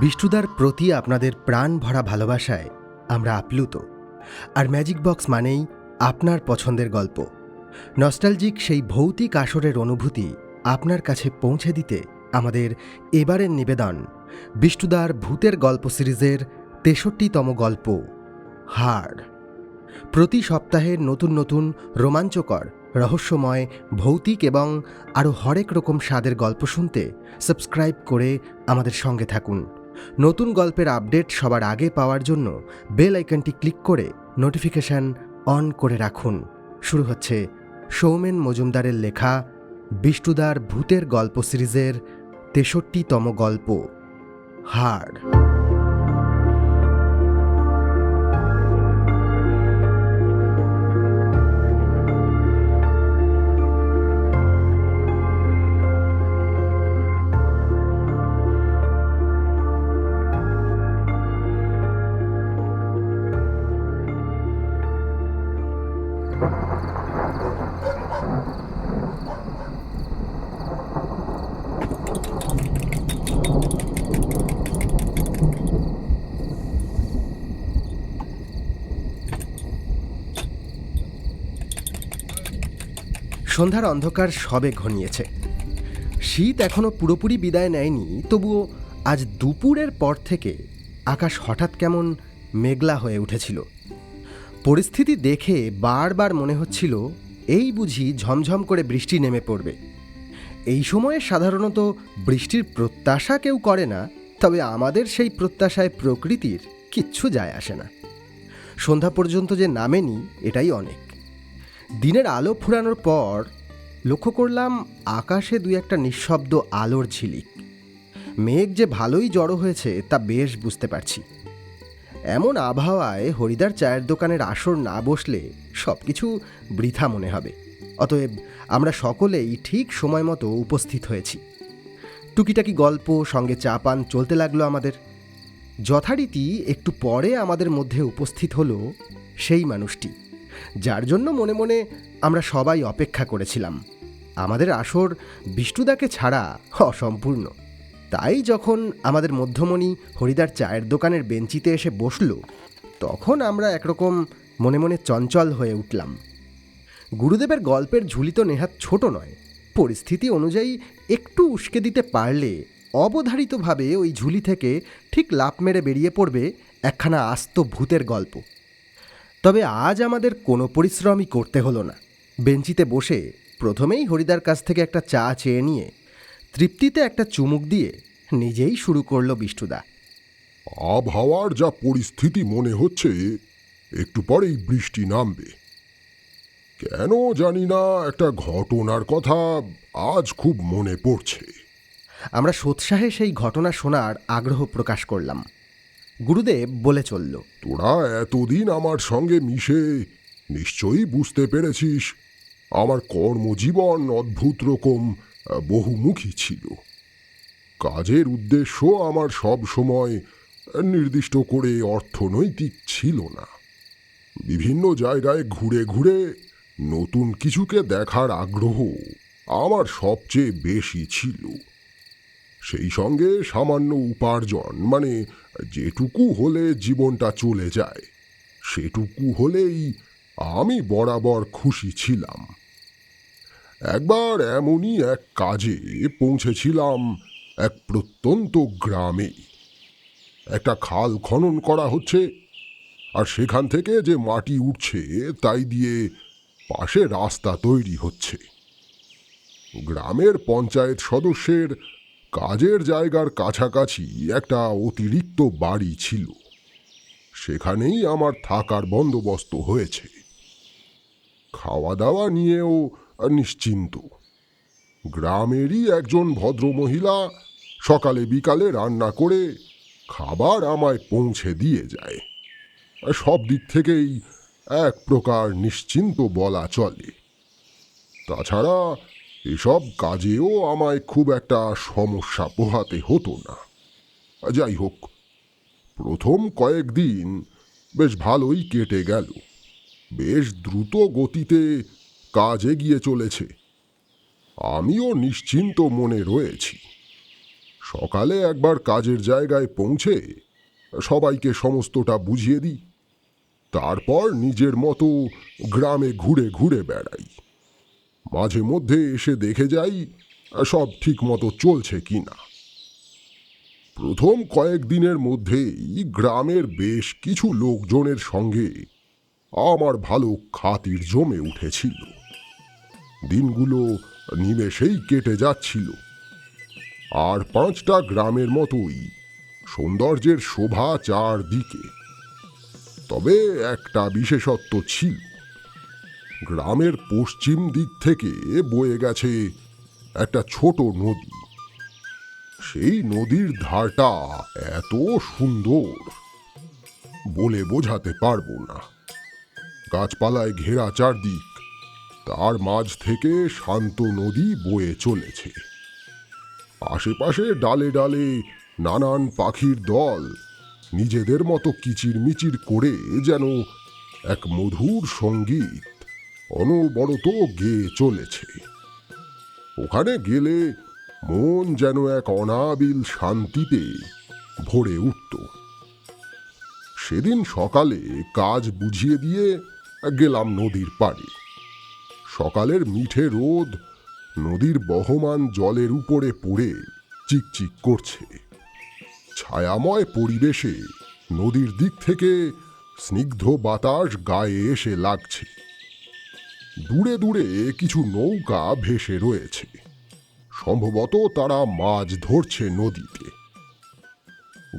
বিষ্ণুদার প্রতি আপনাদের প্রাণ ভরা ভালোবাসায় আমরা আপ্লুত। আর ম্যাজিক বক্স মানেই আপনার পছন্দের গল্প, নস্টালজিক সেই ভৌতিক আসরের অনুভূতি আপনার কাছে পৌঁছে দিতে আমাদের এবারের নিবেদন বিষ্ণুদার ভূতের গল্প সিরিজের ৬৩তম গল্প হাড়। প্রতি সপ্তাহে নতুন নতুন রোমাঞ্চকর, রহস্যময়, ভৌতিক এবং আরও হরেক রকম স্বাদের গল্প শুনতে সাবস্ক্রাইব করে আমাদের সঙ্গে থাকুন। নতুন গল্পের আপডেট সবার আগে পাওয়ার জন্য বেল আইকনটি ক্লিক করে নোটিফিকেশন অন করে রাখুন। শুরু হচ্ছে সৌমেন মজুমদারের লেখা বিষ্ণুদার ভূতের গল্প সিরিজের ৬৩তম গল্প হাড়। সন্ধ্যার অন্ধকার সবে ঘনিয়েছে। শীত এখনো পুরোপুরি বিদায় নেয়নি, তবুও আজ দুপুরের পর থেকে আকাশ হঠাৎ কেমন মেঘলা হয়ে উঠেছিল। পরিস্থিতি দেখে বারবার মনে হচ্ছিল এই বুঝি ঝমঝম করে বৃষ্টি নেমে পড়বে। এই সময়ে সাধারণত বৃষ্টির প্রত্যাশা কেউ করে না, তবে আমাদের সেই প্রত্যাশায় প্রকৃতির কিচ্ছু যায় আসে না। সন্ধ্যা পর্যন্ত যে নামেনি এটাই অনেক। দিনের আলো ফুরানোর পর লক্ষ্য করলাম আকাশে দুই একটা নিঃশব্দ আলোর ঝিলিক। মেঘ যে ভালোই জড়ো হয়েছে তা বেশ বুঝতে পারছি। এমন আবহাওয়ায় হরিদার চায়ের দোকানের আসর না বসলে সব কিছু বৃথা মনে হবে। অতএব আমরা সকলেই ঠিক সময় মতো উপস্থিত হয়েছি। টুকিটাকি গল্প সঙ্গে চা পান চলতে লাগলো আমাদের। যথারীতি একটু পরে আমাদের মধ্যে উপস্থিত হলো সেই মানুষটি যার জন্য মনে মনে আমরা সবাই অপেক্ষা করেছিলাম। আমাদের আসর বিষ্ণুদাকে ছাড়া অসম্পূর্ণ। তাই যখন আমাদের মধ্যমণি হরিদার চায়ের দোকানের বেঞ্চিতে এসে বসল, তখন আমরা একরকম মনে মনে চঞ্চল হয়ে উঠলাম। গুরুদেবের গল্পের ঝুলি তো নেহাত ছোট নয়। পরিস্থিতি অনুযায়ী একটু উস্কে দিতে পারলে অবধারিতভাবে ওই ঝুলি থেকে ঠিক লাফ মেরে বেরিয়ে পড়বে একখানা আস্ত ভূতের গল্প। তবে আজ আমাদের কোনো পরিশ্রমই করতে হলো না। বেঞ্চিতে বসে প্রথমেই হরিদার কাছ থেকে একটা চা চেয়ে নিয়ে তৃপ্তিতে একটা চুমুক দিয়ে নিজেই শুরু করলো বিষ্ণুদা। আবহাওয়ার যা পরিস্থিতি মনে হচ্ছে একটু পরেই বৃষ্টি নামবে। কেন জানি না একটা ঘটনার কথা আজ খুব মনে পড়ছে। আমরা সোৎসাহে সেই ঘটনা শোনার আগ্রহ প্রকাশ করলাম। গুরুদেব বলে চলল, তোরা এতদিন আমার সঙ্গে মিশে নিশ্চয়ই বুঝতে পেরেছিস আমার কর্মজীবন অদ্ভুত রকম বহুমুখী ছিল। কাজের উদ্দেশ্য আমার সব সময় নির্দিষ্ট করে অর্থনৈতিক ছিল না। বিভিন্ন জায়গায় ঘুরে ঘুরে নতুন কিছুকে দেখার আগ্রহ আমার সবচেয়ে বেশি ছিল। সেই সঙ্গে সামান্য উপার্জন, মানে যেটুকু হলে জীবনটা চলে যায়, সেটুকু হলেই আমি বরাবর খুশি ছিলাম। একবার এমনই এক কাজে পৌঁছেছিলাম এক প্রত্যন্ত গ্রামে। একটা খাল খনন করা হচ্ছে, আর সেখান থেকে যে মাটি উঠছে তাই দিয়ে পাশে রাস্তা তৈরি হচ্ছে। গ্রামের পঞ্চায়েত সদস্যের কাজের জায়গার কাছাকাছি একটা অতিরিক্ত বাড়ি ছিল। সেখানেই আমার থাকার বন্দোবস্ত হয়েছে। খাওয়া দাওয়া নিয়েও নিশ্চিন্ত। গ্রামেরই একজন ভদ্রমহিলা সকালে বিকালে রান্না করে খাবার আমায় পৌঁছে দিয়ে যায়। সব দিক থেকেই এক প্রকার নিশ্চিন্ত বলা চলে। তাছাড়া এসব কাজেও আমায় খুব একটা সমস্যা পোহাতে হতো না। যাই হোক, প্রথম কয়েকদিন বেশ ভালোই কেটে গেল। বেশ দ্রুত গতিতে কাজ এগিয়ে চলেছে। আমিও নিশ্চিন্ত মনে রয়েছি। সকালে একবার কাজের জায়গায় পৌঁছে সবাইকে সমস্তটা বুঝিয়ে দিই, তারপর নিজের মতো গ্রামে ঘুরে ঘুরে বেড়াই। মাঝে মধ্যে এসে দেখে যাই সব ঠিক মতো চলছে কিনা। প্রথম কয়েকদিনের মধ্যেই গ্রামের বেশ কিছু লোকজনের সঙ্গে আমার ভালো খাতির জমে উঠেছিল। দিনগুলো নিমেষেই কেটে যাচ্ছিল। আর 5টা গ্রামের মতোই সৌন্দর্যের শোভা চারদিকে। তবে একটা বিশেষত্ব ছিল, গ্রামের পশ্চিম দিক থেকে বয়ে গেছে একটা ছোট নদী। সেই নদীর ধারটা এত সুন্দর বলে বোঝাতে পারবো না। গাছপালায় ঘেরা চারদিক, তার মাঝ থেকে শান্ত নদী বয়ে চলেছে। আশেপাশে ডালে ডালে নানান পাখির দল নিজেদের মতো কিচিরমিচির করে যেন এক মধুর সঙ্গীত অনবরত গেয়ে চলেছে। ওখানে গেলে মন যেন এক অনাবিল শান্তিতে ভরে উঠত। সেদিন সকালে কাজ বুঝিয়ে দিয়ে গেলাম নদীর পাড়ে। সকালের মিঠে রোদ নদীর বহমান জলের উপরে পড়ে চিকচিক করছে। ছায়াময় পরিবেশে নদীর দিক থেকে স্নিগ্ধ বাতাস গায়ে এসে লাগছে। দূরে দূরে কিছু নৌকা ভেসে রয়েছে, সম্ভবত তারা মাছ ধরছে নদীতে।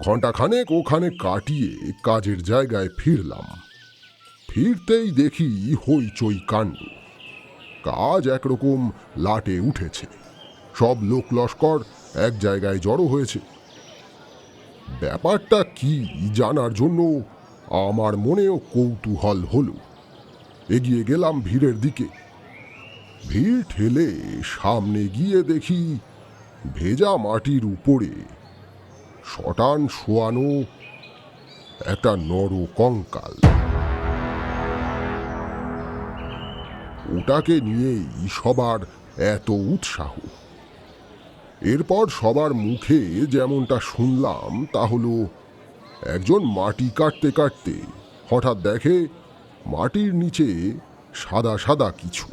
ঘণ্টাখানেক ওখানে কাটিয়ে কাজের জায়গায় ফিরলাম। ফিরতেই দেখি হইচই কাণ্ড। কাজ একরকম লাটে উঠেছে, সব লোক লস্কর এক জায়গায় জড়ো হয়েছে। ব্যাপারটা কি জানার জন্য আমার মনেও কৌতূহল হলো। এগিয়ে গেলাম ভিড়ের দিকে। ভিড় ঠেলে সামনে গিয়ে দেখি ভেজা মাটির উপরে শটান শোয়ানো একটা নর কঙ্কাল। ওটাকে নিয়েই সবার এত উৎসাহ। এরপর সবার মুখে যেমনটা শুনলাম তা হলো, একজন মাটি কাটতে কাটতে হঠাৎ দেখে মাটির নিচে সাদা সাদা কিছু।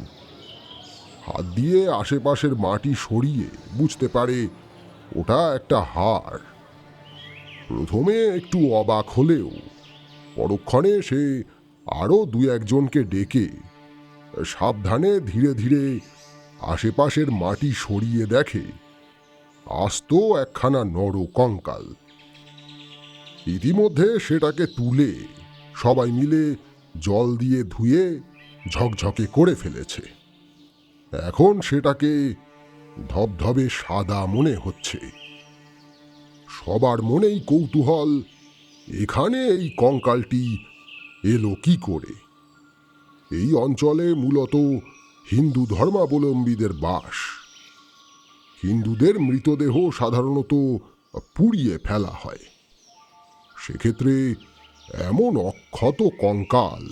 হাত দিয়ে আশেপাশের মাটি সরিয়ে বুঝতে পারে ওটা একটা হাড়। প্রথমে একটু অবাক হলেও পরক্ষণে সে আরো 2-1জনকে ডেকে সাবধানে ধীরে ধীরে আশেপাশের মাটি সরিয়ে দেখে আস্ত একখানা নর কঙ্কাল। ইতিমধ্যে সেটাকে তুলে সবাই মিলে জল দিয়ে ধুয়ে ঝকঝকে করে ফেলেছে। এখন সেটাকে ধবধবে সাদা মনে হচ্ছে। সবার মনেই কৌতূহল, এখানে এই কঙ্কালটি এলো কি করে। এই অঞ্চলে মূলত হিন্দু ধর্মাবলম্বীদের বাস। হিন্দুদের মৃতদেহ সাধারণত পুড়িয়ে ফেলা হয়। সেক্ষেত্রে এমন অক্ষত কঙ্কাল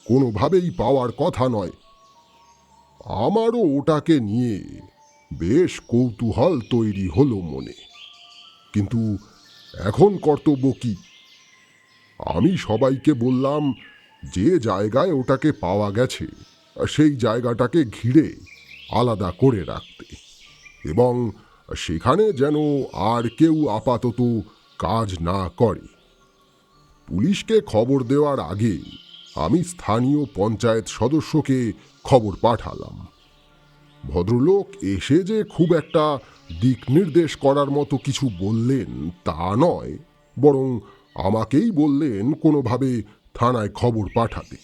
কোনোভাবেই পাওয়ার কথা নয়। আমারও ওটাকে নিয়ে বেশ কৌতূহল তৈরি হলো মনে। কিন্তু এখন কর্তব্য কি? আমি সবাইকে বললাম যে জায়গায় ওটাকে পাওয়া গেছে সেই জায়গাটাকে ঘিরে আলাদা করে রাখতে, এবং সেখানে যেন আর কেউ আপাতত কাজ না করে। পুলিশকে খবর দেওয়ার আগে আমি স্থানীয় পঞ্চায়েত সদস্যকে খবর পাঠালাম। ভদ্রলোক এসে যে খুব একটা দিক নির্দেশ করার মতো কিছু বললেন তা নয়, বরং আমাকেই বললেন কোনোভাবে থানায় খবর পাঠাতে।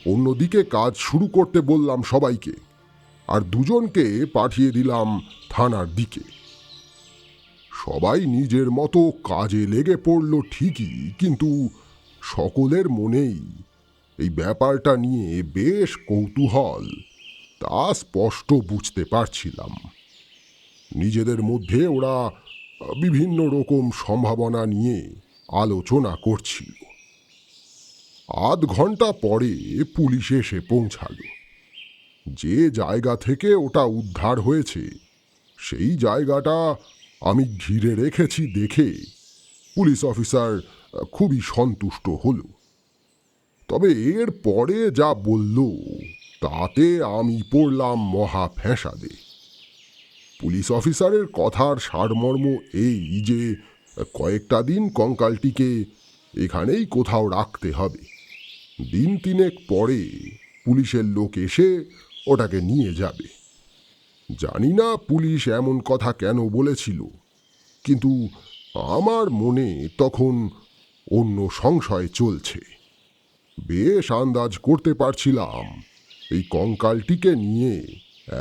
অন্যদিকে কাজ শুরু করতে বললাম সবাইকে, আর 2জনকে পাঠিয়ে দিলাম থানার দিকে। সবাই নিজের মতো কাজে লেগে পড়ল ঠিকই, কিন্তু সকলের মনেই এই ব্যাপারটা নিয়ে বেশ কৌতূহল, তা স্পষ্ট বুঝতে পারছিলাম। নিজেদের মধ্যে ওরা বিভিন্ন রকম সম্ভাবনা নিয়ে আলোচনা করছিল। আধ ঘন্টা পরে পুলিশ এসে পৌঁছালো। যে জায়গা থেকে ওটা উদ্ধার হয়েছে সেই জায়গাটা আমি ঘিরে রেখেছি দেখে পুলিশ অফিসার খুবই সন্তুষ্ট হলো। তবে এর পরে যা বলল তাতে আমি পড়লাম মহা ফ্যাসাদে। পুলিশ অফিসারের কথার সারমর্ম এই যে কয়েকটা দিন কঙ্কালটিকে এখানেই কোথাও রাখতে হবে। দিন তিনেক পরে পুলিশের লোক এসে ওটাকে নিয়ে যাবে। জানি না পুলিশ এমন কথা কেন বলেছিল, কিন্তু আমার মনে তখন অন্য সংশয় চলছে। বেশ আন্দাজ করতে পারছিলাম এই কঙ্কালটিকে নিয়ে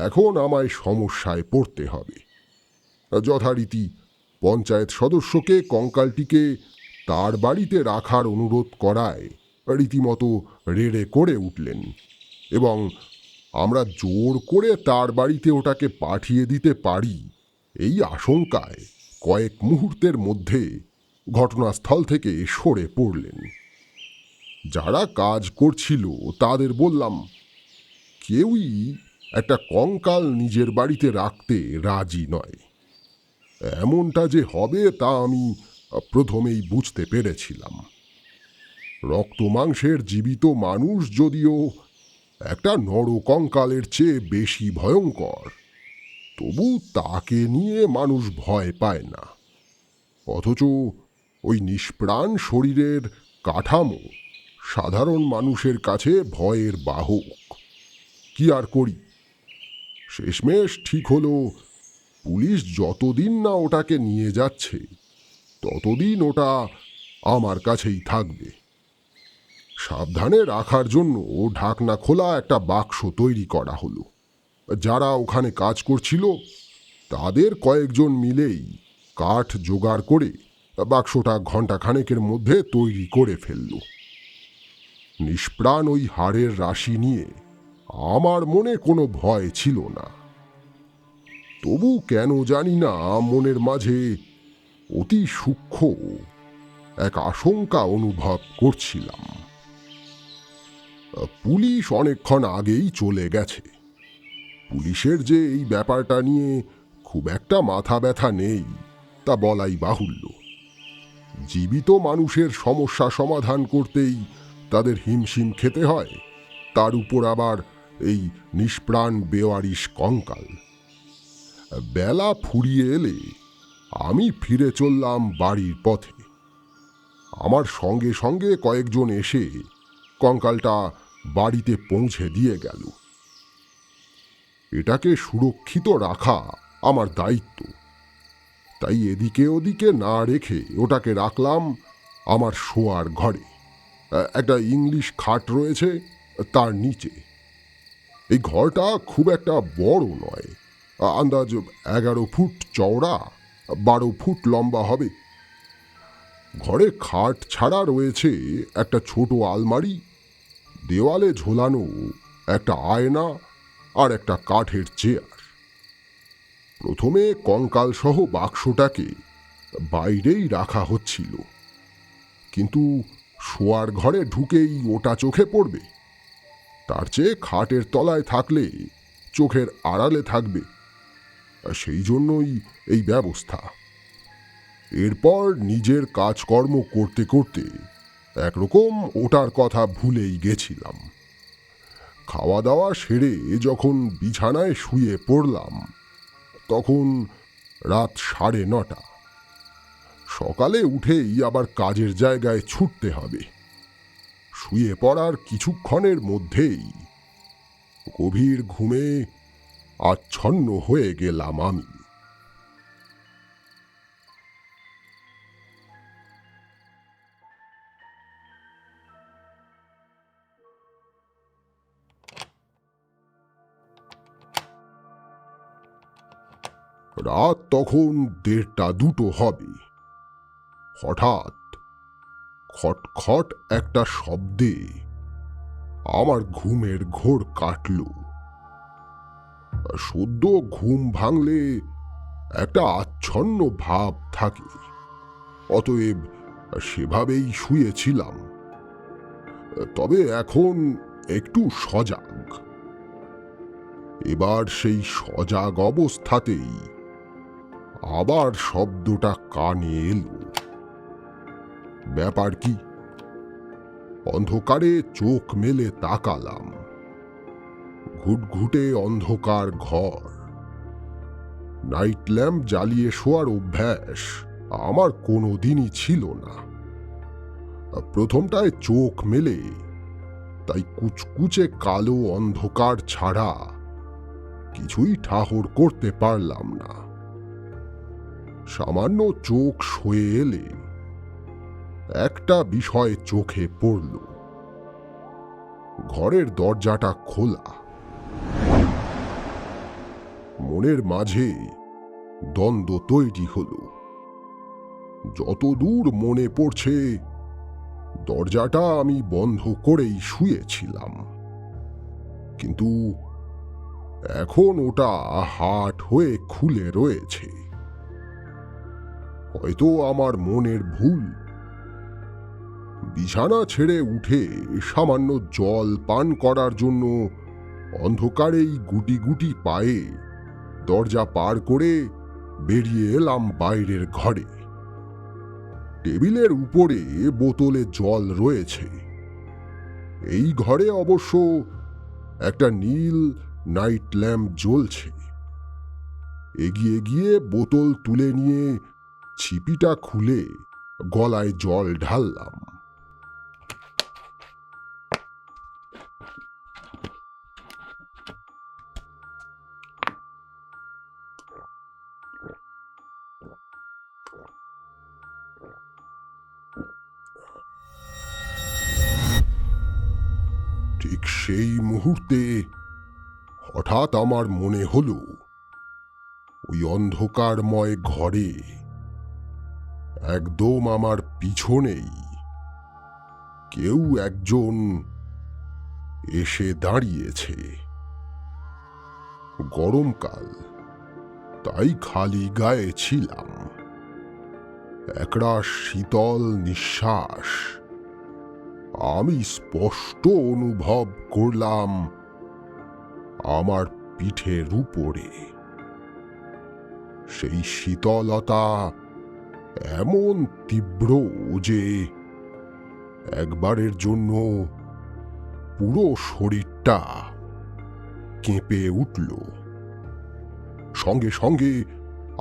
এখন আমায় সমস্যায় পড়তে হবে। যথারীতি পঞ্চায়েত সদস্যকে কঙ্কালটিকে তার বাড়িতে রাখার অনুরোধ করায় রীতিমতো রেড়ে করে উঠলেন এবং আমরা জোর করে তার বাড়িতে ওটাকে পাঠিয়ে দিতে পারি এই আশঙ্কায় কয়েক মুহূর্তের মধ্যে ঘটনাস্থল থেকে সরে পড়লেন। যারা কাজ করছিল তাদের বললাম, কেউই একটা কঙ্কাল নিজের বাড়িতে রাখতে রাজি নয়। এমনটা যে হবে তা আমি প্রথমেই বুঝতে পেরেছিলাম। রক্ত মাংসের জীবিত মানুষ যদিও একটা নরকঙ্কালের চেয়ে বেশি ভয়ঙ্কর, তবু তাকে নিয়ে মানুষ ভয় পায় না। অথচ ওই নিষ্প্রাণ শরীরের কাঠামো সাধারণ মানুষের কাছে ভয়ের বাহক। কি আর করি, শেষমেশ ঠিক হলো পুলিশ যতদিন না ওটাকে নিয়ে যাচ্ছে ততদিন ওটা আমার কাছেই থাকবে। সাবধানে রাখার জন্য ঢাকনা খোলা একটা বাক্স তৈরি করা হলো। যারা ওখানে কাজ করছিল তাদের কয়েকজন মিলেই কাঠ জোগাড় করে বাক্সটা ঘণ্টাখানেকের মধ্যে তৈরি করে ফেলল। নিষ্প্রাণ ওই হাড়ের রাশি নিয়ে আমার মনে কোনো ভয় ছিল না। তবু কেন জানি না মনের মাঝে অতি সূক্ষ্ম এক আশঙ্কা অনুভব করছিলাম। পুলিশ অনেকক্ষণ আগেই চলে গেছে। পুলিশের যে এই ব্যাপারটা নিয়ে খুব একটা মাথা ব্যথা নেই তা বলাই বাহুল্য। জীবিত মানুষের সমস্যা সমাধান করতেই তাদের হিমশিম খেতে হয়, তার উপর আবার এই নিষ্প্রাণ বেওয়ারিশ কঙ্কাল। বেলা ফুরিয়ে এলে আমি ফিরে চললাম বাড়ির পথে। আমার সঙ্গে সঙ্গে কয়েকজন এসে কঙ্কালটা বাড়িতে পৌঁছে দিয়ে গেল। এটাকে সুরক্ষিত রাখা আমার দায়িত্ব, তাই এদিকে ওদিকে না রেখে ওটাকে রাখলাম আমার শোয়ার ঘরে। একটা ইংলিশ খাট রয়েছে তার নিচে। এই ঘরটা খুব একটা বড় নয়, আন্দাজ 11 ফুট চওড়া, 12 ফুট লম্বা হবে। ঘরে খাট ছাড়া রয়েছে একটা ছোট আলমারি, দেওয়ালে ঝোলানো একটা আয়না আর একটা কাঠের চেয়ার। প্রথমে কঙ্কাল সহ বাক্সটাকে বাইরেই রাখা হচ্ছিল, কিন্তু শোয়ার ঘরে ঢুকেই ওটা চোখে পড়বে। তার চেয়ে খাটের তলায় থাকলে চোখের আড়ালে থাকবে, সেই জন্যই এই ব্যবস্থা। এরপর নিজের কাজকর্ম করতে করতে একরকম ওটার কথা ভুলেই গেছিলাম। খাওয়া দাওয়া সেরে যখন বিছানায় শুয়ে পড়লাম তখন রাত 9:30। সকালে উঠেই আবার কাজের জায়গায় ছুটতে হবে। শুয়ে পড়ার কিছুক্ষণের মধ্যেই গভীর ঘুমে আচ্ছন্ন হয়ে গেলাম আমি। রাত তখন 1:30-2 হবে। হঠাৎ খটখট একটা শব্দে আমার ঘুমের ঘোর কাটল। সদ্য ঘুম ভাঙলে একটা আচ্ছন্ন ভাব থাকে, অতএব সেভাবেই শুয়েছিলাম। তবে এখন একটু সজাগ। এবার সেই সজাগ অবস্থাতেই আবার শব্দটা কানে এলো। ব্যাপার কি? অন্ধকারে চোখ মেলে তাকালাম। ঘুটঘুটে অন্ধকার ঘর। নাইট ল্যাম্প জ্বালিয়ে শোয়ার অভ্যাস আমার কোনোদিনই ছিল না। প্রথমটায় চোখ মেলে তাই কুচকুচে কালো অন্ধকার ছাড়া কিছুই ঠাহর করতে পারলাম না। সামান্য চোখ সয়ে এলে একটা বিষয় চোখে পড়ল। ঘরের দরজাটা খোলা। মনের মাঝে দ্বন্দ্ব তৈরি হলো। যতদূর মনে পড়ছে দরজাটা আমি বন্ধ করেই শুয়েছিলাম, কিন্তু এখন ওটা হাট হয়ে খুলে রয়েছে। হয়তো আমার মনের ভুল। বিছানা ছেড়ে উঠে সামান্য জল পান করার জন্য অন্ধকারেই গুটি গুটি পায়ে দরজা পার করে বেরিয়ে এলাম বাইরের ঘরে। টেবিলের উপরে বোতলে জল রয়েছে। এই ঘরে অবশ্য একটা নীল নাইট ল্যাম্প জ্বলছে। এগিয়ে গিয়ে বোতল তুলে নিয়ে ছিপিটা খুলে গলায় জল ঢাললাম। ঠিক সেই মুহূর্তে হঠাৎ আমার মনে হলো ওই অন্ধকারময় ঘরে একদম আমার পিছনেই কেউ একজন এসে দাঁড়িয়েছে। গরমকাল, তাই খালি গায়ে ছিলাম। একরাশ শীতল নিঃশ্বাস আমি স্পষ্ট অনুভব করলাম আমার পিঠের উপরে। সেই শীতলতা এমন তীব্র যে একবারের জন্য পুরো শরীরটা কেঁপে উঠল। সঙ্গে সঙ্গে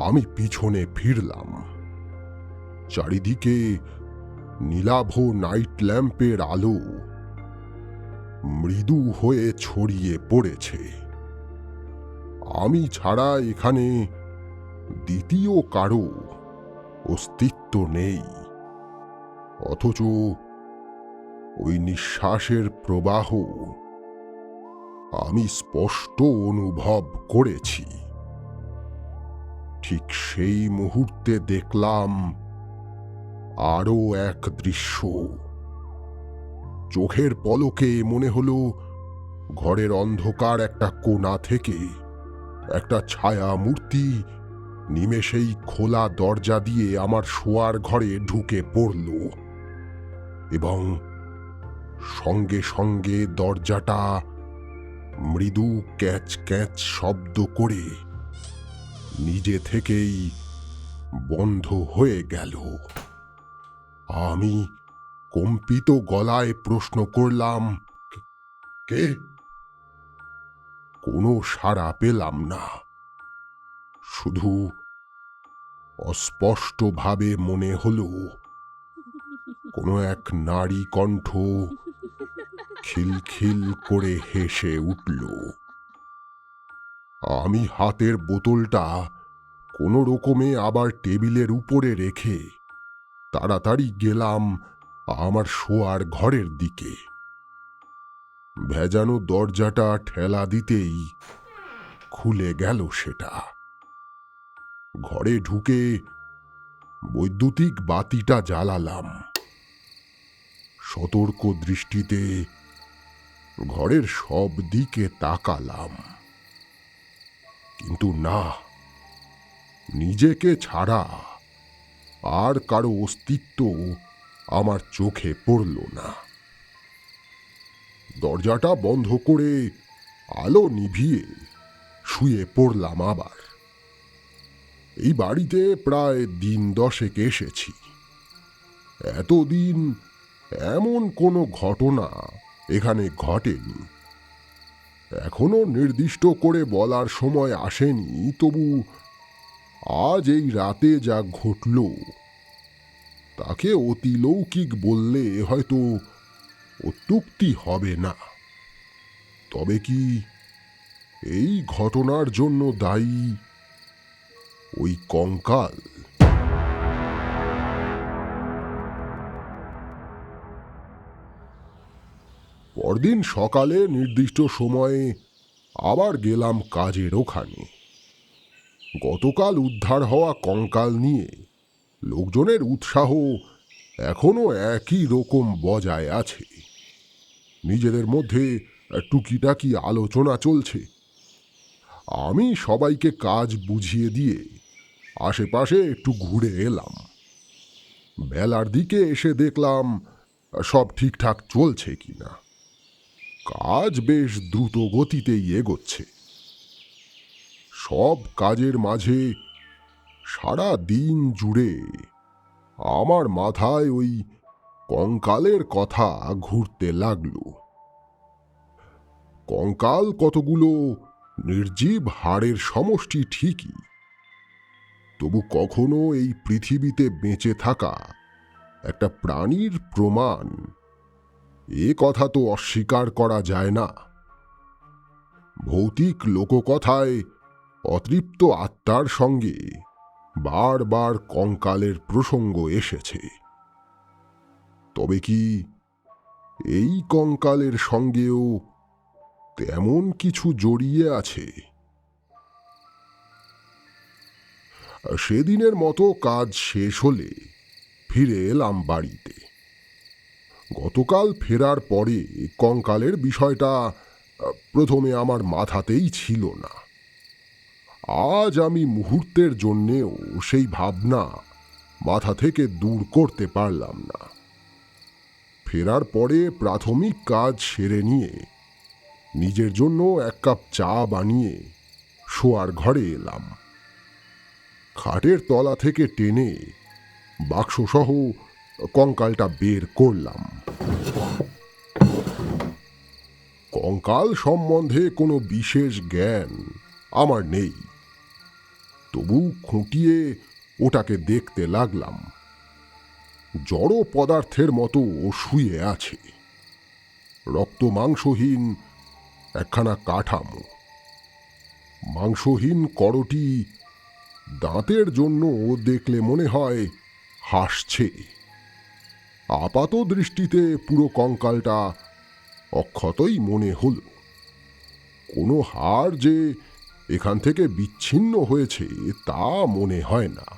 আমি পিছনে ফিরলাম। চারিদিকে নীলাভ নাইট ল্যাম্পের আলো মৃদু হয়ে ছড়িয়ে পড়েছে। আমি ছাড়া এখানে দ্বিতীয় কারো অস্তিত্ব নেই, অথচ ওই নিঃশ্বাসের প্রবাহ আমি স্পষ্ট অনুভব করেছি। ঠিক সেই মুহূর্তে দেখলাম আরো এক দৃশ্য। চোখের পলকে মনে হলো ঘরের অন্ধকার একটা কোণা থেকে একটা ছায়া মূর্তি নিমেষেই খোলা দরজা দিয়ে আমার শোয়ার ঘরে ঢুকে পড়ল, এবং সঙ্গে সঙ্গে দরজাটা মৃদু ক্যাচ ক্যাচ শব্দ করে নিজে থেকেই বন্ধ হয়ে গেল। আমি কম্পিত গলায় প্রশ্ন করলাম, কে? কোনো সাড়া পেলাম না। শুধু অস্পষ্টভাবে মনে হলো কোনো এক নারী কণ্ঠ খিলখিল করে হেসে উঠল। আমি হাতের বোতলটা কোনো রকমে আবার টেবিলের উপরে রেখে তাড়াতাড়ি গেলাম আমার শোয়ার ঘরের দিকে। ভেজানো দরজাটা ঠেলা দিতেই খুলে গেল সেটা। ঘরে ঢুকে বৈদ্যুতিক বাতিটা জ্বালালাম। সতর্ক দৃষ্টিতে ঘরের সব দিকে তাকালাম, কিন্তু না, নিজেকে ছাড়া আর কারো অস্তিত্ব আমার চোখে পড়ল না। দরজাটা বন্ধ করে আলো নিভিয়ে শুয়ে পড়লাম আবার। এই বাড়িতে প্রায় দিন 10 এসেছি। এতদিন এমন কোনো ঘটনা এখানে ঘটেনি। এখনো নির্দিষ্ট করে বলার সময় আসেনি, তবু আজ এই রাতে যা ঘটল তাকে অতিলৌকিক বললে হয়তো অত্যুক্তি হবে না। তবে কি এই ঘটনার জন্য দায়ী ওই কঙ্কাল? পরদিন সকালে নির্দিষ্ট সময়ে আবার গেলাম কাজের ওখানে। গতকাল উদ্ধার হওয়া কঙ্কাল নিয়ে লোকজনের উৎসাহ এখনো একই রকম বজায় আছে। নিজেদের মধ্যে টুকিটাকি আলোচনা চলছে। আমি সবাইকে কাজ বুঝিয়ে দিয়ে আশেপাশে একটু ঘুরে এলাম। বেলার দিকে এসে দেখলাম সব ঠিকঠাক চলছে কিনা। কাজ বেশ দ্রুত গতিতেই এগোচ্ছে। সব কাজের মাঝে সারা দিন জুড়ে আমার মাথায় ওই কঙ্কালের কথা ঘুরতে লাগলো। কঙ্কাল কতগুলো নির্জীব হাড়ের সমষ্টি ঠিকই, তবু কখনো এই পৃথিবীতে বেঁচে থাকা একটা প্রাণীর প্রমাণ, এ কথা তো অস্বীকার করা যায় না। ভৌতিক লোককথায় অতৃপ্ত আত্মার সঙ্গে বারবার কঙ্কালের প্রসঙ্গ এসেছে। তবে কি এই কঙ্কালের সঙ্গেও তেমন কিছু জড়িয়ে আছে? সেদিনের মতো কাজ শেষ হলে ফিরে এলাম বাড়িতে। গতকাল ফেরার পরে কঙ্কালের বিষয়টা প্রথমে আমার মাথাতেই ছিল না। আজ আমি মুহূর্তের জন্যেও সেই ভাবনা মাথা থেকে দূর করতে পারলাম না। ফেরার পরে প্রাথমিক কাজ সেরে নিয়ে নিজের জন্য 1 কাপ চা বানিয়ে শোয়ার ঘরে এলাম। খাটের তলা থেকে টেনে বাক্সসহ কঙ্কালটা বের করলাম। কঙ্কাল সম্বন্ধে কোনো বিশেষ জ্ঞান আমার নেই, তবু খুঁটিয়ে ওটাকে দেখতে লাগলাম। জড় পদার্থের মতো শুয়ে আছে, রক্ত মাংসহীন একখানা কাঠামো। মাংসহীন করটি দাঁতের জন্য দেখলে মনে হয় হাসছে। আপাত দৃষ্টিতে পুরো কঙ্কালটা অক্ষতই মনে হলো। কোনো হাড় যে এখান থেকে বিচ্ছিন্ন হয়েছে তা মনে হয় না।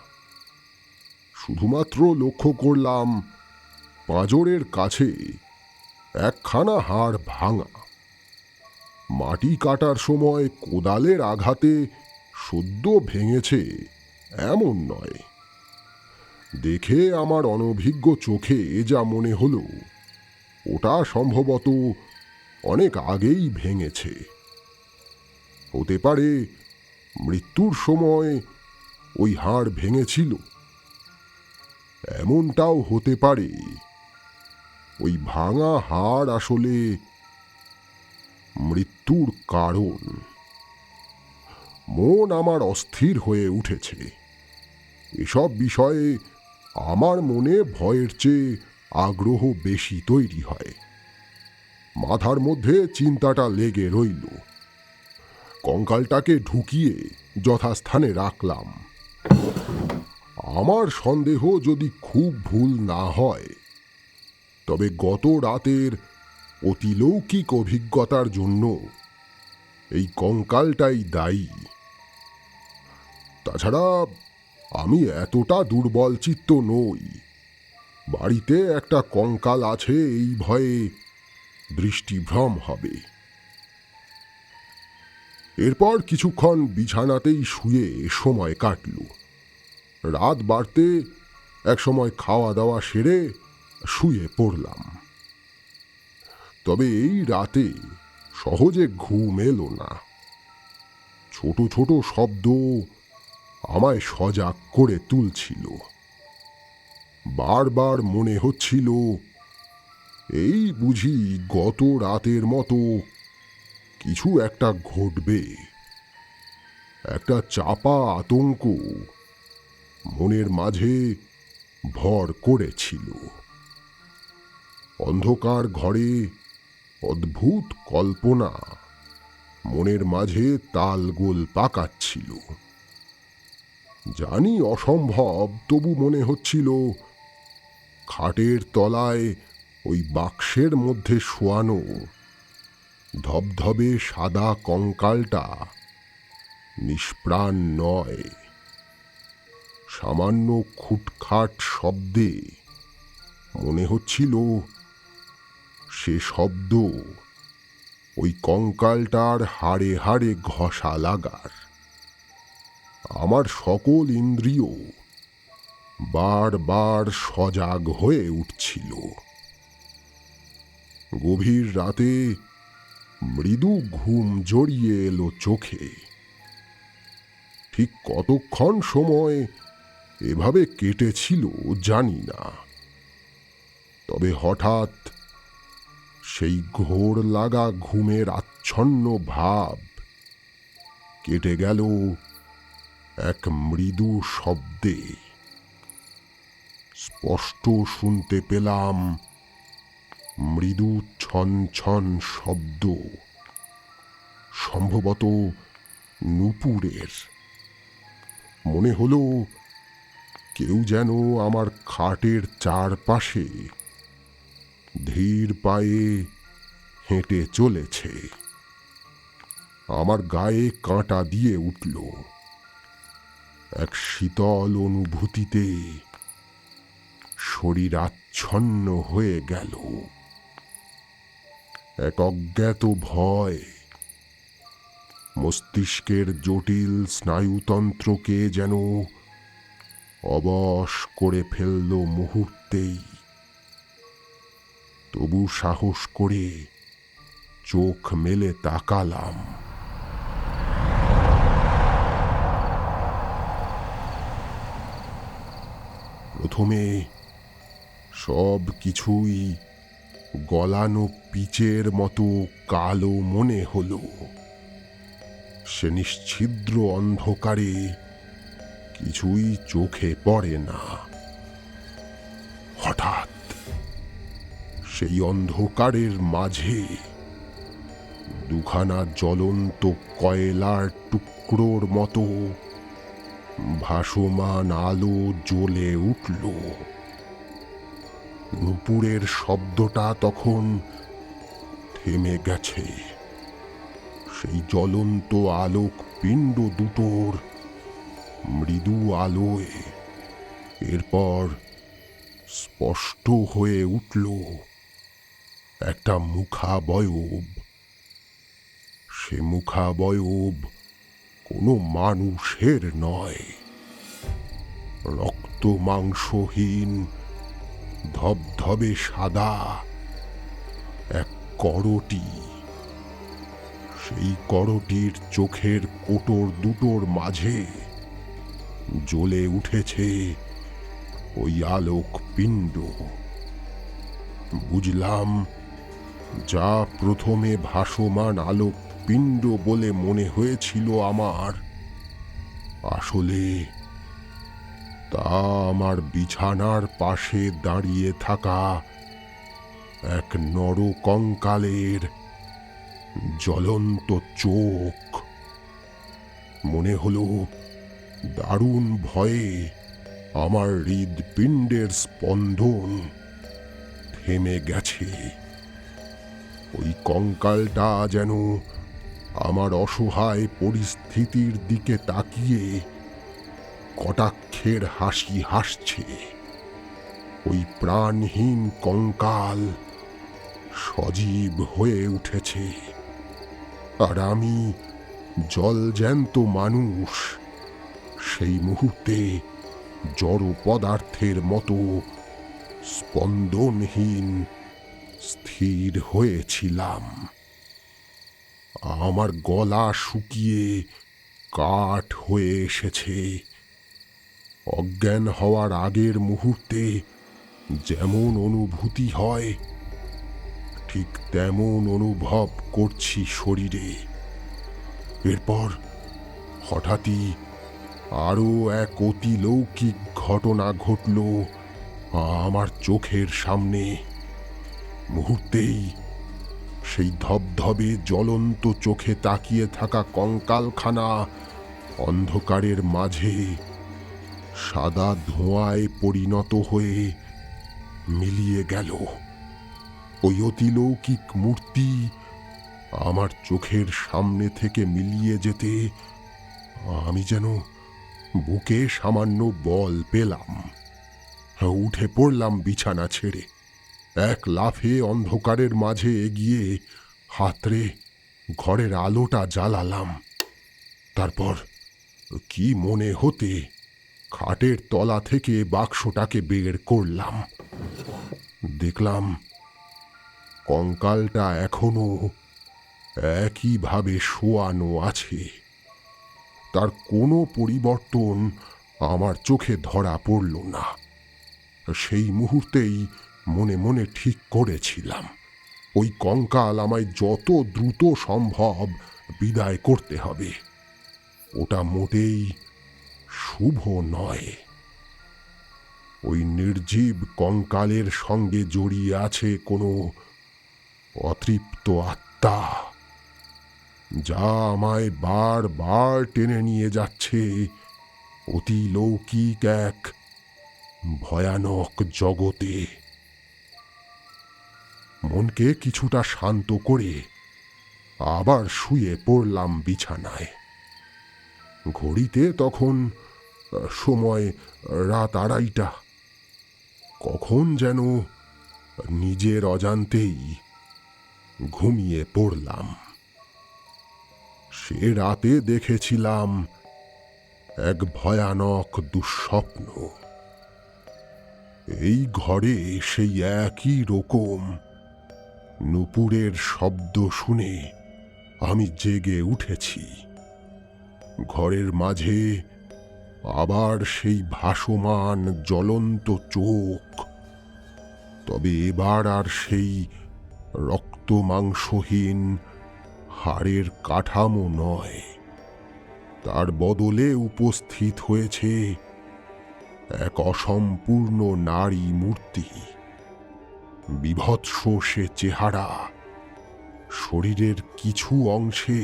শুধুমাত্র লক্ষ্য করলাম পাঁজরের কাছে একখানা হাড় ভাঙা। মাটি কাটার সময় কোদালের আঘাতে সদ্য ভেঙেছে এমন নয়। দেখে আমার অনভিজ্ঞ চোখে যা মনে হলো, ওটা সম্ভবত অনেক আগেই ভেঙেছে। হতে পারে মৃত্যুর সময় ওই হাড় ভেঙেছিল। এমনটাও হতে পারে ওই ভাঙা হাড় আসলে মৃত্যুর কারণ। মন আমার অস্থির হয়ে উঠেছে। এসব বিষয়ে আমার মনে ভয়ের চেয়ে আগ্রহ বেশি তৈরি হয়। মাথার মধ্যে চিন্তাটা লেগে রইল। কঙ্কালটাকে ঢুকিয়ে যথাস্থানে রাখলাম। আমার সন্দেহ যদি খুব ভুল না হয়, তবে গত রাতের অতিলৌকিক অভিজ্ঞতার জন্য এই কঙ্কালটাই দায়ী। তাছাড়া আমি এতটা দুর্বল চিত্ত নই। বাড়িতে একটা কঙ্কাল আছে এই ভয়ে দৃষ্টিভ্রম হবে। এরপর কিছুক্ষণ বিছানাতেই শুয়ে সময় কাটল। রাত বাড়তে একসময় খাওয়া দাওয়া সেরে শুয়ে পড়লাম। তবে এই রাতে সহজে ঘুম এলো না। ছোট ছোট শব্দ আমায় সজাগ করে তুলছিল। বারবার মনে হচ্ছিল এই বুঝি গত রাতের মতো কিছু একটা ঘটবে। একটা চাপা আতঙ্ক মনের মাঝে ভর করেছিল। অন্ধকার ঘরে অদ্ভুত কল্পনা মনের মাঝে তালগোল পাকাচ্ছিল। জানি অসম্ভব, তবু মনে হচ্ছিল খাটের তলায় ওই বাক্সের মধ্যে শোয়ানো ধবধবে সাদা কঙ্কালটা নিষ্প্রাণ নয়। সামান্য খুটখাট শব্দে মনে হচ্ছিল সে শব্দ ওই কঙ্কালটার হাড়ে হাড়ে ঘষা লাগার। আমার সকল ইন্দ্রিয় বারবার সজাগ হয়ে উঠছিল। গভীর রাতে মৃদু ঘুম জড়িয়ে এলো চোখে। ঠিক কতক্ষণ সময় এভাবে কেটেছিল জানি না, তবে হঠাৎ সেই ঘোর লাগা ঘুমের আচ্ছন্ন ভাব কেটে গেল এক মৃদু শব্দে। স্পষ্ট শুনতে পেলাম মৃদু ছন ছন শব্দ, সম্ভবত নূপুরের। মনে হলো কেউ যেন আমার খাটের চারপাশে ধীর পায়ে হেঁটে চলেছে। আমার গায়ে কাঁটা দিয়ে উঠল। এক শীতল অনুভূতিতে শরীর আচ্ছন্ন হয়ে গেল। এক অজ্ঞাত ভয় মস্তিষ্কের জটিল স্নায়ুতন্ত্রকে যেন অবশ করে ফেলল মুহূর্তেই। তবু সাহস করে চোখ মেলে তাকালাম। প্রথমে সব কিছুই গলানো পিচের মতো কালো মনে হলো। সে নিশ্ছিদ্র অন্ধকারে কিছুই চোখে পড়ে না। হঠাৎ সেই অন্ধকারের মাঝে দুখানা জ্বলন্ত কয়লার টুকরোর মতো ভাসমান আলো জ্বলে উঠল। নূপুরের শব্দটা তখন থেমে গেছে। সেই জ্বলন্ত আলোক পিণ্ড দুটোর মৃদু আলোয় এরপর স্পষ্ট হয়ে উঠল একটা মুখাবয়ব। সে মুখাবয়ব কোনো মানুষের নয়, রক্ত মাংসহীন ধবধবে সাদা এক করটি। সেই করটির চোখের কোটর দুটোর মাঝে জ্বলে উঠেছে ওই আলোক পিণ্ড। বুঝলাম, যা প্রথমে ভাসমান আলোক পিণ্ড বলে মনে হয়েছিল আমার, আসলে তা আমার বিছানার পাশে দাঁড়িয়ে থাকা এক নরকঙ্কালের জ্বলন্ত চোখ। মনে হলো দারুণ ভয়ে আমার হৃদপিণ্ডের স্পন্দন থেমে গেছে। ওই কঙ্কালটা যেন আমার অসহায় পরিস্থিতির দিকে তাকিয়ে কটাক্ষের হাসি হাসছে। ওই প্রাণহীন কঙ্কাল সজীব হয়ে উঠেছে, আর আমি জলজ্যান্ত মানুষ সেই মুহূর্তে জড় পদার্থের মতো স্পন্দনহীন স্থির হয়েছিলাম। আমার গলা শুকিয়ে কাঠ হয়ে এসেছে। অজ্ঞান হওয়ার আগের মুহূর্তে যেমন অনুভূতি হয় ঠিক তেমন অনুভব করছি শরীরে। এরপর হঠাৎই আরও এক অতিলৌকিক ঘটনা ঘটল আমার চোখের সামনে। মুহূর্তেই সেই ধবধবে জ্বলন্ত চোখে তাকিয়ে থাকা কঙ্কালখানা অন্ধকারের মাঝে সাদা ধোঁয়ায় পরিণত হয়ে মিলিয়ে গেল। ওই অতিলৌকিক মূর্তি আমার চোখের সামনে থেকে মিলিয়ে যেতে আমি যেন বুকে সামান্য বল পেলাম। উঠে পড়লাম বিছানা ছেড়ে। এক লাফে অন্ধকারের মাঝে এগিয়ে হাতড়ে ঘরের আলোটা জ্বালালাম। তারপর কি মনে হতে খাটের তলা থেকে বাক্সটাকে বের করলাম। দেখলাম কঙ্কালটা এখনো একইভাবে শোয়ানো আছে। তার কোনো পরিবর্তন আমার চোখে ধরা পড়ল না। সেই মুহূর্তেই মনে মনে ঠিক করেছিলাম ওই কঙ্কাল আমায় যত দ্রুত সম্ভব বিদায় করতে হবে। ওটা মোটেই শুভ নয়। ওই নির্জীব কঙ্কালের সঙ্গে জড়িয়ে আছে কোনো অতৃপ্ত আত্মা, যা আমায় বারবার টেনে নিয়ে যাচ্ছে অতিলৌকিক এক ভয়ানক জগতে। মনকে কিছুটা শান্ত করে আবার শুয়ে পড়লাম বিছানায়। ঘড়িতে তখন সময় রাত 2:30। কখন যেন নিজের অজান্তেই ঘুমিয়ে পড়লাম। সে রাতে দেখেছিলাম এক ভয়ানক দুঃস্বপ্ন। এই ঘরে সেই একই রকম নূপুরের শব্দ শুনে আমি জেগে উঠেছি। ঘরের মাঝে আবার সেই ভাসমান জ্বলন্ত চোখ, তবে এবার আর সেই রক্ত মাংসহীন হাড়ের কাঠামো নয়। তার বদলে উপস্থিত হয়েছে এক অসম্পূর্ণ নারী মূর্তি। বীভৎস সে চেহারা, শরীরের কিছু অংশে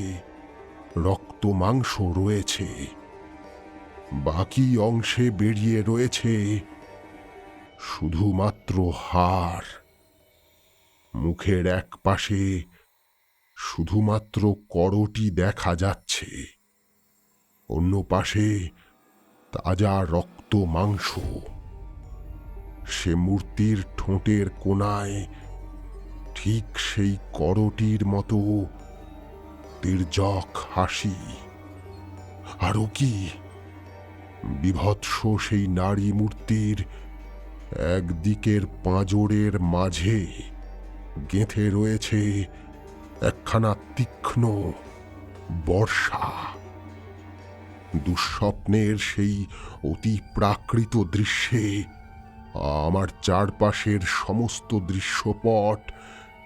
রক্ত মাংস রয়েছে, বাকি অংশে বেরিয়ে রয়েছে শুধুমাত্র হাড়। মুখের এক পাশে শুধুমাত্র করটি দেখা যাচ্ছে, অন্য পাশে তাজা রক্ত মাংস। সে মূর্তির ঠোঁটের কোণায় ঠিক সেই করটির মতো তির্যক হাসি। আরও কি, বীভৎস সেই নারী মূর্তির একদিকের পাঁজরের মাঝে গেঁথে রয়েছে একখানা তীক্ষ্ণ বর্ষা। দুঃস্বপ্নের সেই অতি প্রাকৃত দৃশ্যে আমার চারপাশের সমস্ত দৃশ্যপট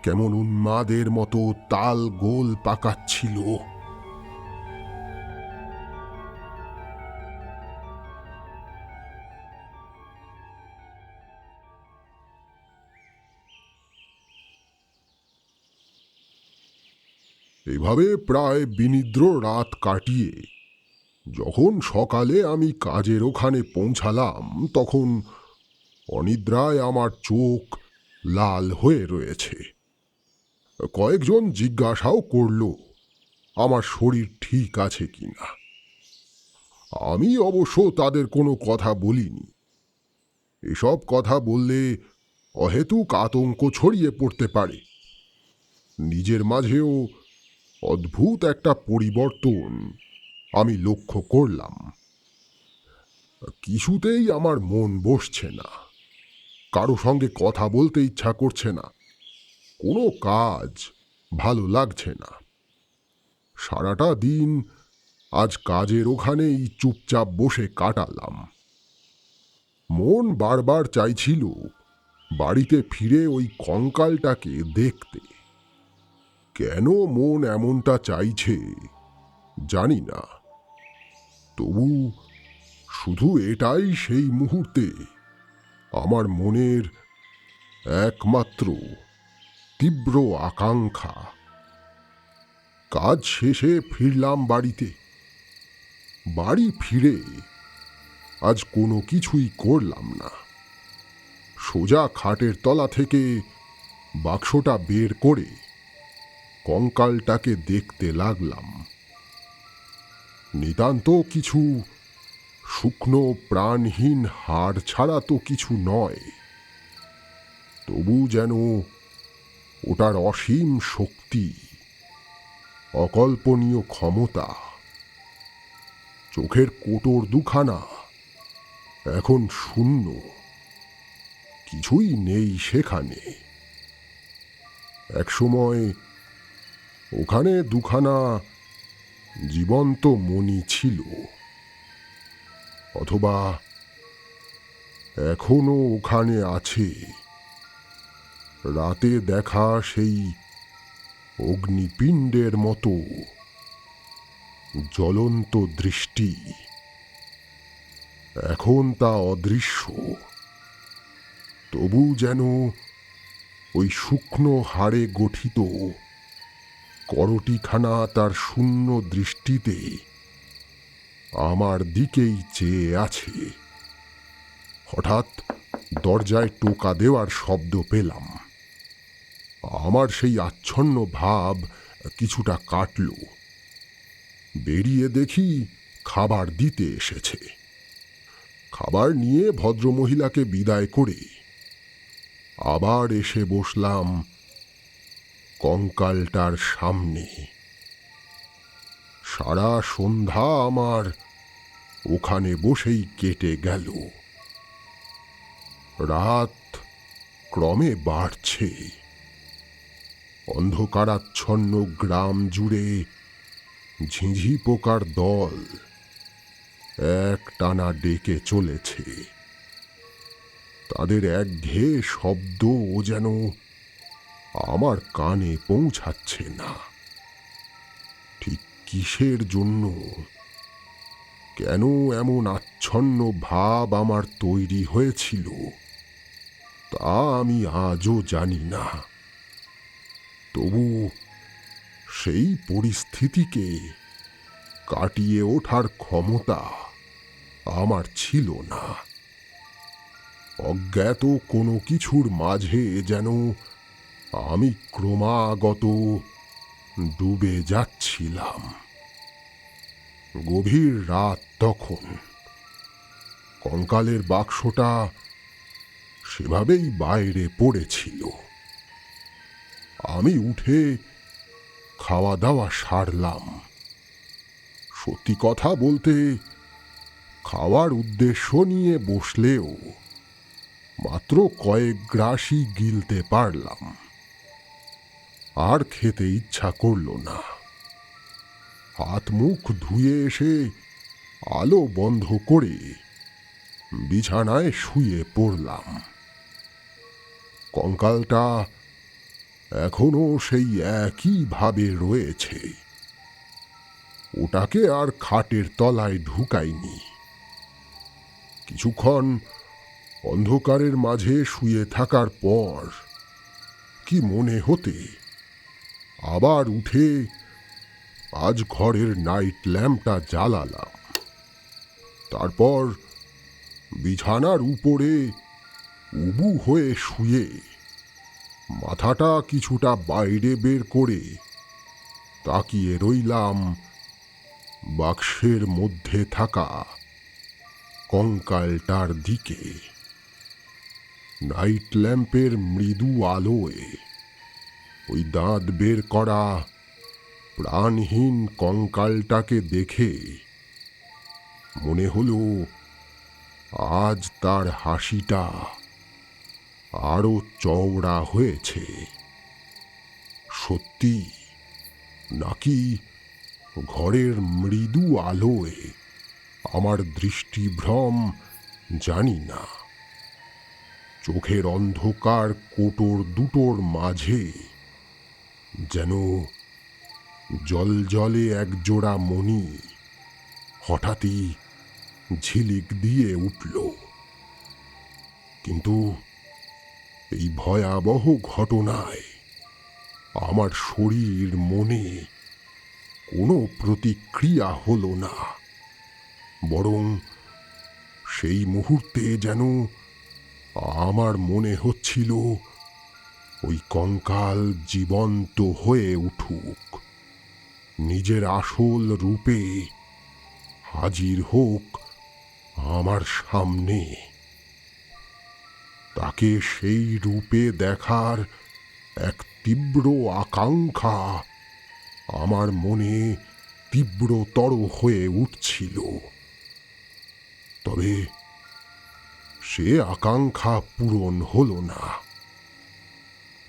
কেমন উন্মাদের মতো তাল গোল পাকাচ্ছিল। এভাবে প্রায় বিনিদ্র রাত কাটিয়ে যখন সকালে আমি কাজের ওখানে পৌঁছালাম, তখন অনিদ্রায় আমার চোখ লাল হয়ে রয়েছে। কয়েকজন জিজ্ঞাসাও করল আমার শরীর ঠিক আছে কিনা। আমি অবশ্য তাদের কোনো কথা বলিনি। এসব কথা বললে অহেতুক আতঙ্ক ছড়িয়ে পড়তে পারে। নিজের মাঝেও অদ্ভুত একটা পরিবর্তন আমি লক্ষ্য করলাম। কিছুতেই আমার মন বসছে না, কারো সঙ্গে কথা বলতে ইচ্ছা করছে না, কোনো কাজ ভালো লাগছে না। সারাটা দিন আজ কাজের ওখানেই চুপচাপ বসে কাটালাম। মন বারবার চাইছিল বাড়িতে ফিরে ওই কঙ্কালটাকে দেখতে। কেন মন এমনটা চাইছে জানি না, তবু শুধু এটাই সেই মুহূর্তে আমার মনের একমাত্র তীব্র আকাঙ্ক্ষা। কাজ শেষে ফিরলাম বাড়িতে। বাড়ি ফিরে আজ কোনো কিছুই করলাম না। সোজা খাটের তলা থেকে বাক্সটা বের করে কঙ্কালটাকে দেখতে লাগলাম। নিতান্ত কিছু শুকনো প্রাণহীন হাড় ছাড়া তো কিছু নয়, তবু যেন ওটার অসীম শক্তি, অকল্পনীয় ক্ষমতা। চোখের কোটর দুখানা এখন শূন্য, কিছুই নেই সেখানে। একসময় ওখানে দুখানা জীবন্ত মণি ছিল, অথবা এখনো ওখানে আছে রাতে দেখা সেই অগ্নিপিণ্ডের মতো জ্বলন্ত দৃষ্টি। এখন তা অদৃশ্য, তবু যেন ওই শুকনো হাড়ে গঠিত করটিখানা তার শূন্য দৃষ্টিতে আমার দিকেই চেয়ে আছে। হঠাৎ দরজায় টোকা দেওয়ার শব্দ পেলাম। আমার সেই আচ্ছন্ন ভাব কিছুটা কাটল। বেরিয়ে দেখি খাবার দিতে এসেছে। খাবার নিয়ে ভদ্রমহিলাকে বিদায় করে আবার এসে বসলাম কঙ্কালটার সামনে। সারা সন্ধ্যা আমার ওখানে বসেই কেটে গেল। রাত ক্রমে বাড়ছে। অন্ধকারাচ্ছন্ন গ্রাম জুড়ে ঝিঁঝি পোকার দল এক টানা ডেকে চলেছে। তাদের একঘেয়ে শব্দ যেন আমার কানে পৌঁছাচ্ছে না। ঠিক কিসের জন্য, কেন এমন আচ্ছন্ন ভাব আমার তৈরি হয়েছিল তা আমি আজও জানি না। তবু সেই পরিস্থিতিকে কাটিয়ে ওঠার ক্ষমতা আমার ছিল না। অজ্ঞাত কোনো কিছুর মাঝে যেন আমি ক্রমাগত ডুবে যাচ্ছিলাম। গভীর রাত তখন। কঙ্কালের বাক্সটা সেভাবেই বাইরে পড়েছিল। আমি উঠে খাওয়া দাওয়া সারলাম। সত্যি কথা বলতে, খাওয়ার উদ্দেশ্য নিয়ে বসলেও মাত্র কয়েক গ্রাসই গিলতে পারলাম। আর খেতে ইচ্ছা করল না। হাত মুখ ধুয়ে এসে আলো বন্ধ করে বিছানায় শুয়ে পড়লাম। কঙ্কালটা এখনো সেই একই ভাবে রয়েছে। ওটাকে আর খাটের তলায় ঢুকাইনি। কিছুক্ষণ অন্ধকারের মাঝে শুয়ে থাকার পর কি মনে হতে আবার উঠে আজ ঘরের নাইট ল্যাম্পটা জ্বালালাম। তারপর বিছানার উপরে উবু হয়ে শুয়ে মাথাটা কিছুটা বাইরে বের করে তাকিয়ে রইলাম বাক্সের মধ্যে থাকা কঙ্কালটার দিকে। নাইট ল্যাম্পের মৃদু আলোয় ওই দাঁত বের করা প্রাণহীন কঙ্কালটাকে দেখে মনে হলো আজ তার হাসিটা আরো চওড়া হয়েছে। সত্যি নাকি ঘরের মৃদু আলোয় আমার দৃষ্টিভ্রম জানি না। চোখের অন্ধকার কোটর দুটোর মাঝে যেন জলজলে একজোড়া মণি হঠাৎই ঝিলিক দিয়ে উঠল। কিন্তু এই ভয়াবহ ঘটনায় আমার শরীর মনে কোনো প্রতিক্রিয়া হলো না, বরং সেই মুহূর্তে যেন আমার মনে হচ্ছিল ওই কঙ্কাল জীবন্ত হয়ে উঠুক, নিজের আসল রূপে হাজির হোক আমার সামনে। তাকে সেই রূপে দেখার এক তীব্র আকাঙ্ক্ষা আমার মনে তীব্রতর হয়ে উঠছিল। তবে সে আকাঙ্ক্ষা পূরণ হলো না।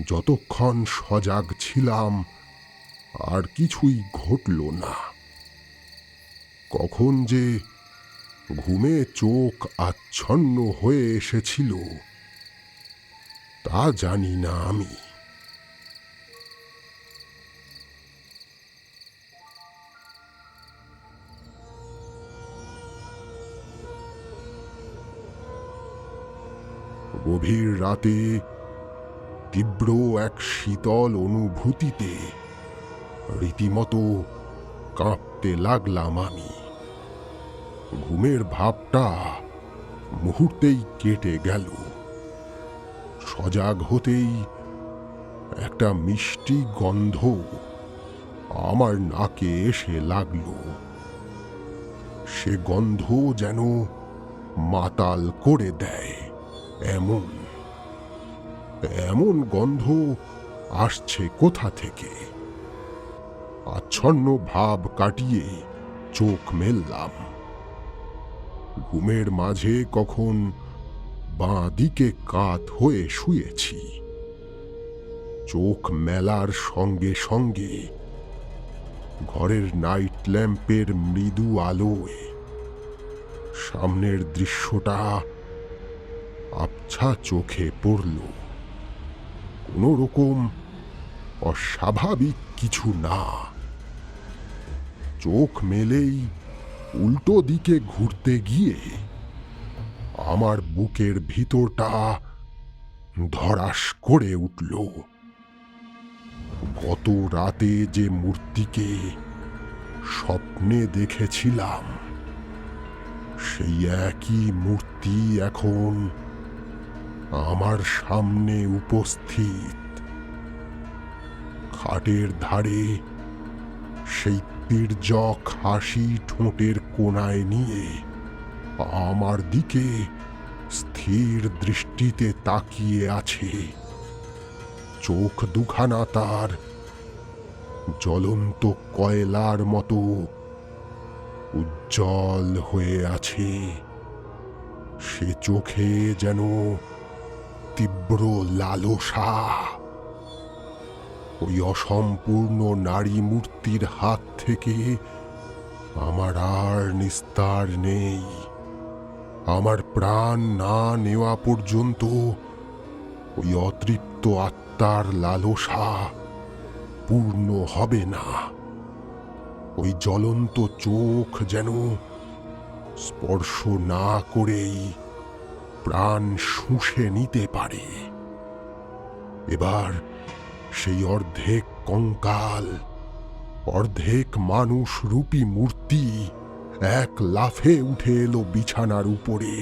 যতক্ষণ সজাগ ছিলাম আর কিছুই ঘটল না। কখন যে ঘুমে চোখ আচ্ছন্ন হয়ে এসেছিল তা জানি না আমি। গভীর রাতে তীব্র এক শীতল অনুভূতিতে রীতিমতো কাঁপতে লাগলাম আমি। ঘুমের ভাবটা মুহূর্তেই কেটে গেল। সজাগ হতেই একটা মিষ্টি গন্ধ আমার নাকে এসে লাগল। সে গন্ধ যেন মাতাল করে দেয় এমন এমন গন্ধ আসছে কোথা থেকে? আচ্ছন্ন ভাব কাটিয়ে চোখ মেললাম। ঘুমের মাঝে কখন বাঁ দিকে কাত হয়ে শুয়েছি। চোখ মেলার সঙ্গে সঙ্গে ঘরের নাইট ল্যাম্পের মৃদু আলোয় সামনের দৃশ্যটা আবছা চোখে পড়ল। কোনো রকম অস্বাভাবিক কিছু না। চোখ মেলেই উল্টো দিকে ঘুরতে গিয়ে আমার বুকের ভিতরটা ধড়াস করে উঠল। গত রাতে যে মূর্তিকে স্বপ্নে দেখেছিলাম সেই একই মূর্তি এখন আমার সামনে উপস্থিত। খাটের ধারে সেই তির্যক হাসি ঠোঁটের কোণায় নিয়ে আমার দিকে স্থির দৃষ্টিতে তাকিয়ে আছে। চোখ দুখানা তার জ্বলন্ত কয়লার মতো উজ্জ্বল হয়ে আছে। সে চোখে যেন তীব্র লালসা। ওই অসম্পূর্ণ নারী মূর্তির হাত থেকে আমার আর নিস্তার নেই। আমার প্রাণ না নেওয়া পর্যন্ত ওই অতৃপ্ত আত্মার লালসা পূর্ণ হবে না। ওই জ্বলন্ত চোখ যেন স্পর্শ না করেই প্রাণ শুষে নিতে পারে। এবার সেই অর্ধেক কঙ্কাল অর্ধেক মানুষ রূপী মূর্তি এক লাফে উঠে এলো বিছানার উপরে।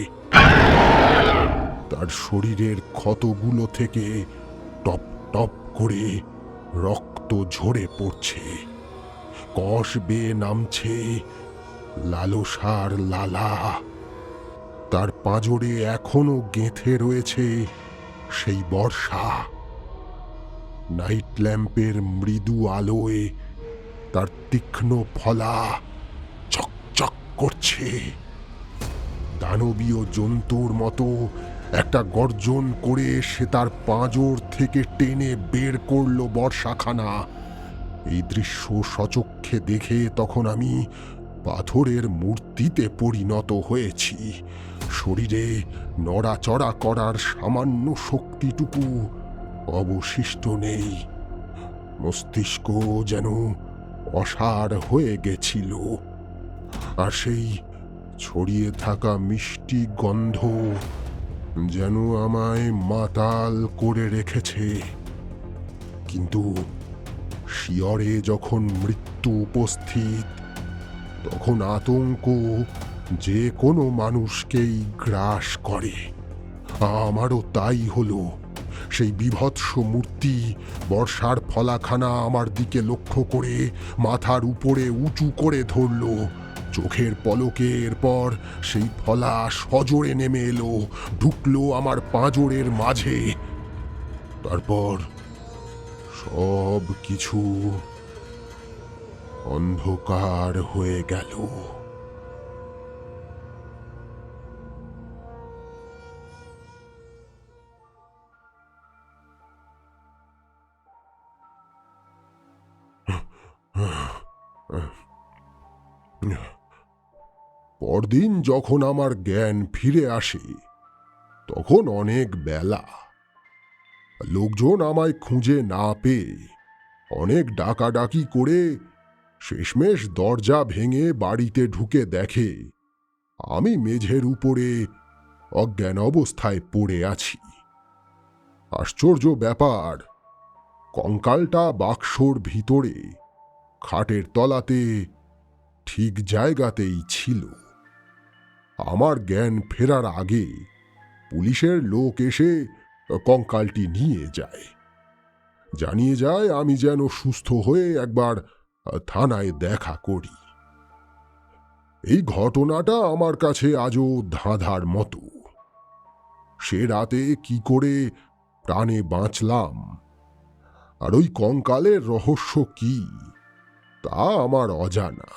তার শরীরের ক্ষতগুলো থেকে টপ টপ করে রক্ত ঝরে পড়ছে। কষ বেয়ে নামছে লালসার লালা। তার পাঁজরে এখনো গেঁথে রয়েছে সেই বর্ষা। নাইট ল্যাম্পের মৃদু আলোয় তার তীক্ষ্ণ ফলা চকচক করছে। দানবীয় জন্তুর মতো একটা গর্জন করে সে তার পাঁজর থেকে টেনে বের করলো বর্ষাখানা। এই দৃশ্য সচক্ষে দেখে তখন আমি পাথরের মূর্তিতে পরিণত হয়েছি। শরীরে নড়াচড়া করার সামান্য শক্তিটুকু অবশিষ্ট নেই। মস্তিষ্ক যেন অসাড় হয়ে গেছিল, আর সেই ছড়িয়ে থাকা মিষ্টি গন্ধ যেন আমায় মাতাল করে রেখেছে। কিন্তু শিয়রে যখন মৃত্যু উপস্থিত, তখন আতঙ্ক যে কোনো মানুষকেই গ্রাস করে। আমারও তাই হলো। সেই বীভৎস মূর্তি বর্ষার ফলাখানা আমার দিকে লক্ষ্য করে মাথার উপরে উঁচু করে ধরল। চোখের পলকে এরপর সেই ফলা সজোরে নেমে এলো, ঢুকলো আমার পাঁজরের মাঝে। তারপর সব কিছু অন্ধকার হয়ে গেল। পরদিন যখন আমার জ্ঞান ফিরে আসে, তখন অনেক বেলা। লোকজন আমায় খুঁজে না পেয়ে অনেক ডাকাডাকি করে শেষমেশ দরজা ভেঙে বাড়িতে ঢুকে দেখে আমি মেঝের উপরে অজ্ঞান অবস্থায় পড়ে আছি। আশ্চর্য ব্যাপার, কঙ্কালটা বাক্সর ভিতরে খাটের তলাতে ঠিক জায়গাতেই ছিল। আমার জ্ঞান ফেরার আগে পুলিশের লোক এসে কঙ্কালটি নিয়ে যায়, জানিয়ে যায় আমি যেন সুস্থ হয়ে একবার থানায় দেখা করি। এই ঘটনাটা আমার কাছে আজও ধাঁধার মতো। সে রাতে কি করে প্রাণে বাঁচলাম, আর ওই কঙ্কালের রহস্য কি, তা আমার অজানা।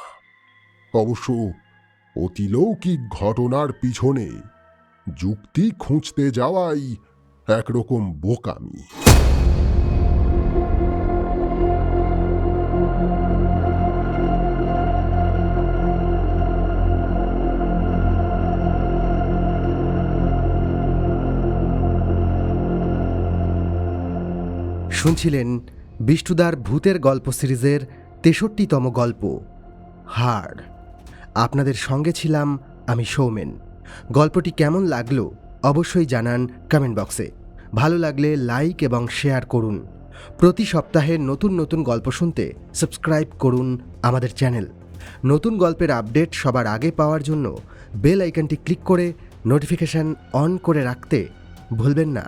অবশ্য অতিলৌকিক ঘটনার পিছনে যুক্তি খুঁজতে যাওয়াই একরকম বোকামি। শুনছিলেন বিষ্টুদার ভূতের গল্প সিরিজের ৬৩তম গল্প হাড়। আপনাদের সঙ্গে ছিলাম আমি সৌমেন। গল্পটি কেমন লাগলো অবশ্যই জানান কমেন্ট বক্সে। ভালো লাগলে লাইক এবং শেয়ার করুন। প্রতি সপ্তাহে নতুন নতুন গল্প শুনতে সাবস্ক্রাইব করুন আমাদের চ্যানেল। নতুন গল্পের আপডেট সবার আগে পাওয়ার জন্য বেল আইকনটি ক্লিক করে নোটিফিকেশন অন করে রাখতে ভুলবেন না।